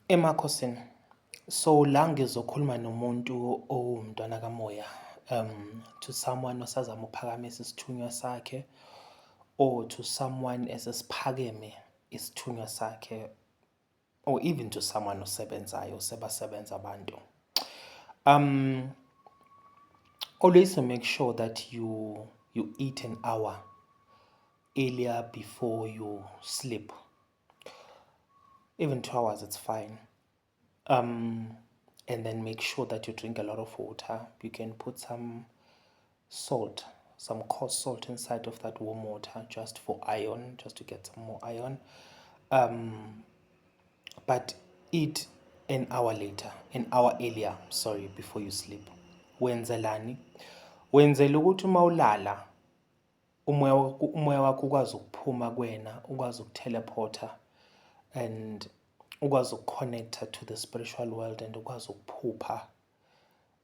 Emakhosini, so la ngizokhuluma nomuntu owumntwana kamoya, to someone osazama ukuphakamisa isithunywa sakhe, or to someone esesiphakeme isithunywa sakhe, or even to someone osebenzayo, sebasebenza abantu. Always make sure that you eat an hour earlier before you sleep. Even 2 hours, it's fine. And then make sure that you drink a lot of water. You can put some salt, some coarse salt inside of that warm water just for iron, just to get some more iron. But eat an hour earlier, before you sleep. Wenzelani? Wenzela ukuthi uma ulala umoya wakho ukwazi ukuphuma kuwena, ukwazi ukuteleporter and ukwazi ukukhonektha to the spiritual world and ukwazi ukuphupha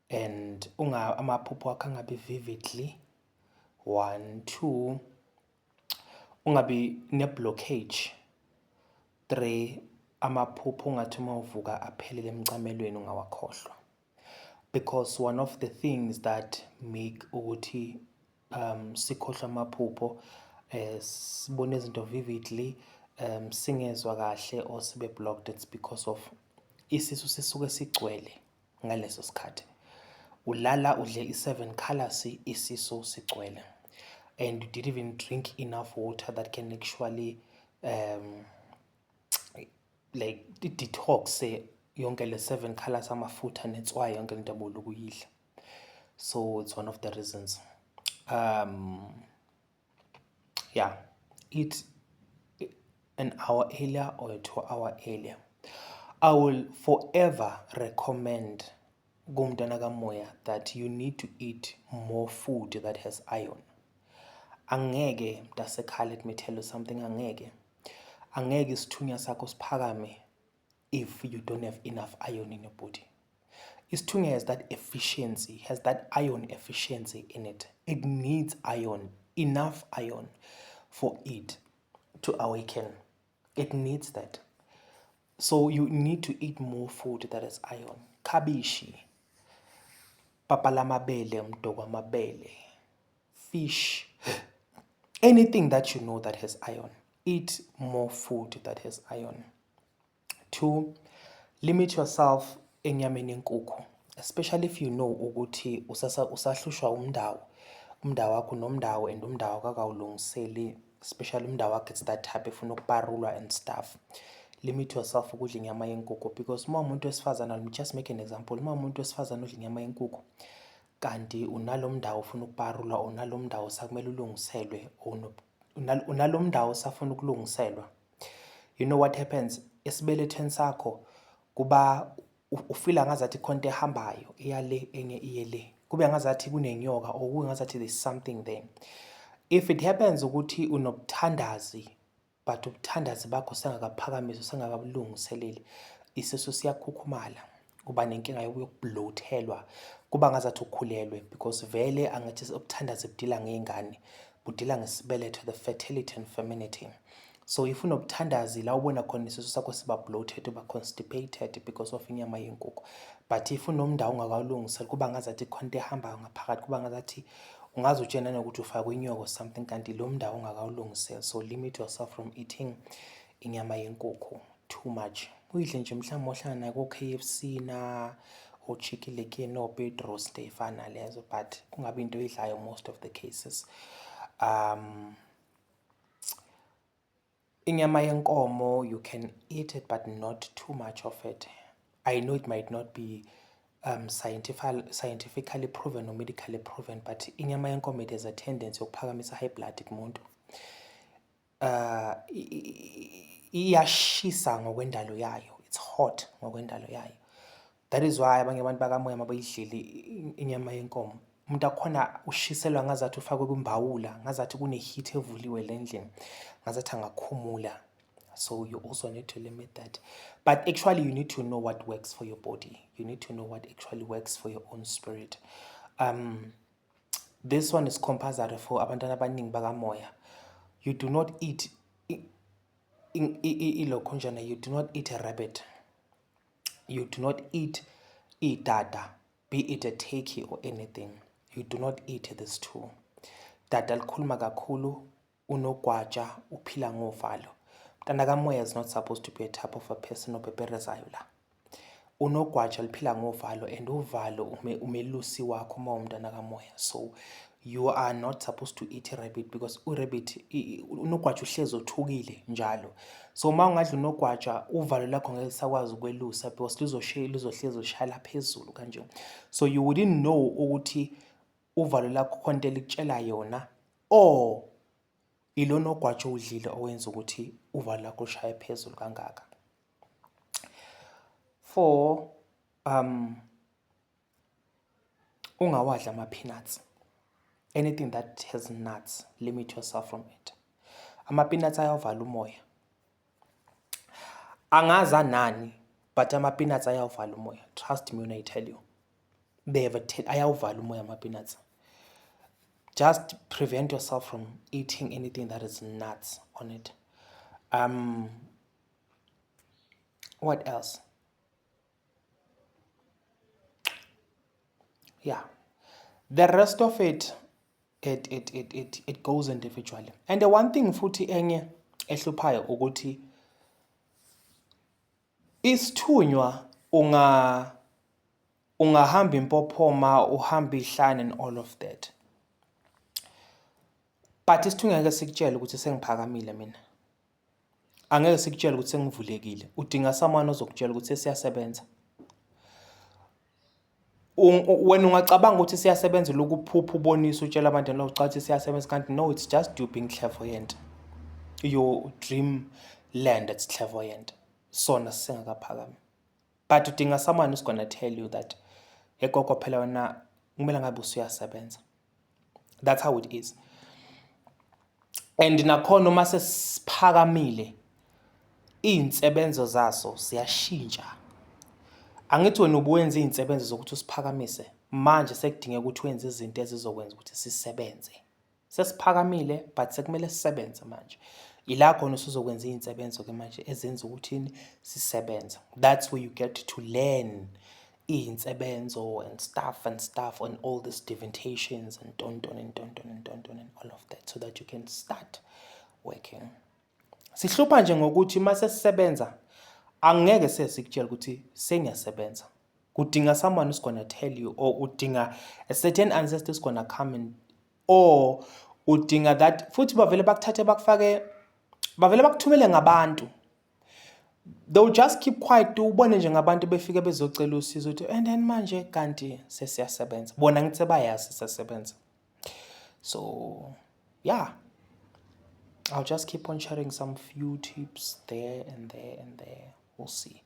and amaphupho wakho angabi vividly. 1, 2, ungabi ne-blockage. 3, amaphupho ungathi uma uvuka aphelele emcamelweni ungawakhohlwa. Because one of the things that make ukuthi sikhohlwe amaphupho, sibone izinto vividly, singezwa kahle or sibe blocked, it's because of isisu sisuke sigcwele ngaleso sikhathi. Ulala udle i7 colors, isisu sigcwele, and you didn't even drink enough water that can actually like detox yonke le 7 colors, amafutha netswayi, yonke into abolu kuyidla. So it's one of the reasons. Eat an hour earlier or a 2 hour earlier. I will forever recommend kumntwana kamoya that you need to eat more food that has iron. Angeke mntasekhaya, let me tell you something, angeke isithunya sakho siphakame if you don't have enough iron in your body. Isithunya has that efficiency, has that iron efficiency in it. It needs iron, enough iron for it to awaken. It needs that. So you need to eat more food that has iron. Kabishi, papa lamabele, mdoko mabele, fish, anything that you know that has iron. Eat more food that has iron. 2, limit yourself enyameni yenkukhu, especially if you know ukuthi usahlushwa umndawo wakho nomndawo and umndawo kakawulungiseli, especially umndawo wakho it's that type efuna ukuparulwa and stuff. Limit yourself ukudla inyama yenkukhu, because uma umuntu wesifazana, let me just make an example, uma umuntu wesifazana udla inyama yenkukhu kanti unalomndawo ufuna ukuparulwa, unalomndawo sakumele ulungiselwe, unalomndawo usafuna ukulungiselwa, you know what happens? Esibelethweni sakho kuba ufila ngazathi khonto ehambayo iyale enye iyele, kube ngazathi kunenyoka or kube ngazathi there's something there. If it happens ukuthi unobuthandazi but ubuthandazi bakho sengakaphakamiswa, sengakabulungiseleli, isisu siyakhukhumala, kuba nenkinga yokubloathelwa, kuba ngazathi ukhulelwe, because vele angathi ubuthandazi budila ngey'ngane, budila ngesibeletho, the fertility and femininity. So if unobuthandazi la ubona khona isisu sakho siba bloated, uba constipated because of inyama yenkukhu. But if unomndawo ungakawulungiseli, kuba ngazathi khonto ehambayo ngaphakathi, kuba ngazathi ungaze utshena nokuthi ufakwe inyoko or something kanti lo mndawo ungakawulungiseli. So limit yourself from eating inyama yenkukhu too much. Uyidle nje mhlawumbe ohlala nayo ko-KFC na o-Chicken Licken no-beef roast ey'fana lezo, but kungabi into oyidlayo most of the cases. Inyama yenkomo, you can eat it but not too much of it. I know it might not be scientifically proven or medically proven, but inyama yenkomo, it has a tendency yokuphakamisa high blood kumuntu. Iyashisa ngokwendalo yayo, it's hot ngokwendalo yayo. That is why abanye abantu bakamoya mabayidlile inyama yenkomo, umuntu akhona ushiselwa ngazathi ufakwe kwimbawula, ngazathi kune-heat evuliwe lendlini, ngazathi angakhumula. So you also need to limit that. But actually you need to know what works for your body. You need to know what actually works for your own spirit. This one is compulsory for abantwana abaningi bakamoya. You do not eat you do not eat a rabbit. You do not eat idada, be it a turkey or anything. You do not eat this too. Dada likhuluma kakhulu, unogwaja, uphila ngovalo. Mntana kamoya is not supposed to be a type of a person opeperezayo la. Unogwaja liphila ngovalo, and uvalo umelusi wakho uma umntana kamoya. So you are not supposed to eat rabbit because urabbit unogwaja uhlezi othukile njalo. So uma ungadla unogwaja uvalo lakho ngeke lisakwazi ukwelusa because lizohlezi ushayela phezulu kanje. So you wouldn't know ukuthi uvalo lakho khona into elikutshela yona, or ilona ogwaja udlile owenza ukuthi uvalo lakho ushaye phezulu kangaka. For ungawadla ama-peanuts. Anything that has nuts, limit yourself from it. Ama-peanuts ayavala umoya. Angaza nani, but ama-peanuts ayavala umoya. Trust me when I tell you. They have ayavala umoya ama-peanuts. Just prevent yourself from eating anything that is nuts on it. What else? Yeah. The rest of it goes individually. And the one thing futhi enye ehluphayo ukuthi isithunywa ungahamba impophoma, uhamba ihlane and all of that. But isithunywa ngeke sikutshela ukuthi sengiphakamile mina. Angeke sikutshela ukuthi sengivulekile. Udinga someone ozokutshela ukuthi sesiyasebenza. When ungacabanga ukuthi siyasebenza lokuphupha ubonisa utshela abantu lo ucathi siyasebenza kanti no, it's just you being clairvoyant. Your dream land that's clairvoyant. Sona singakaphakami. But udinga someone who's going to tell you that ekoko phela wena kumele ngabe usuyasebenza. That's how it is. And nakhona uma sesiphakamile izinsebenzo zaso siyashintsha. Angithi wena ubuwenza izinsebenzo zokuthi usiphakamise, manje sekudingeka ukuthi wenze izinto ezizokwenza ukuthi sisebenze. Sesiphakamile but sekumele sisebenze manje. Ila khona usuzokwenza izinsebenzo ke manje ezenza ukuthi sisebenze. That's where you get to learn izinsebenzo and stuff and all these divinations and tonton and all of that so that you can start working. Sihlupha nje ngokuthi mase sisebenza angeke sesikutshela ukuthi sengiyasebenza. Kudinga someone who's going to tell you, or udinga a certain ancestor is going to come in, or udinga that futhi bavele bakuthathe bakufake bavele bakuthumele ngabantu. They'll just keep quiet ubone nje ngabantu befike bezocela usizo uthi and then manje kanti sesiyasebenza. Bona ngithi bayazi siyasebenza. So yeah, I'll just keep on sharing some few tips there and there and there. We'll see.